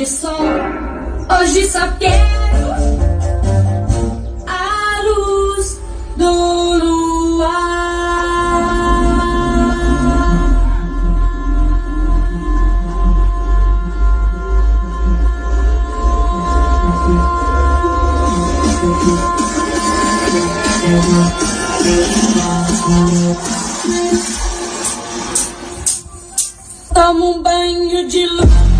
de sol. Hoje só quero a luz do luar. Tomo um banho de luz.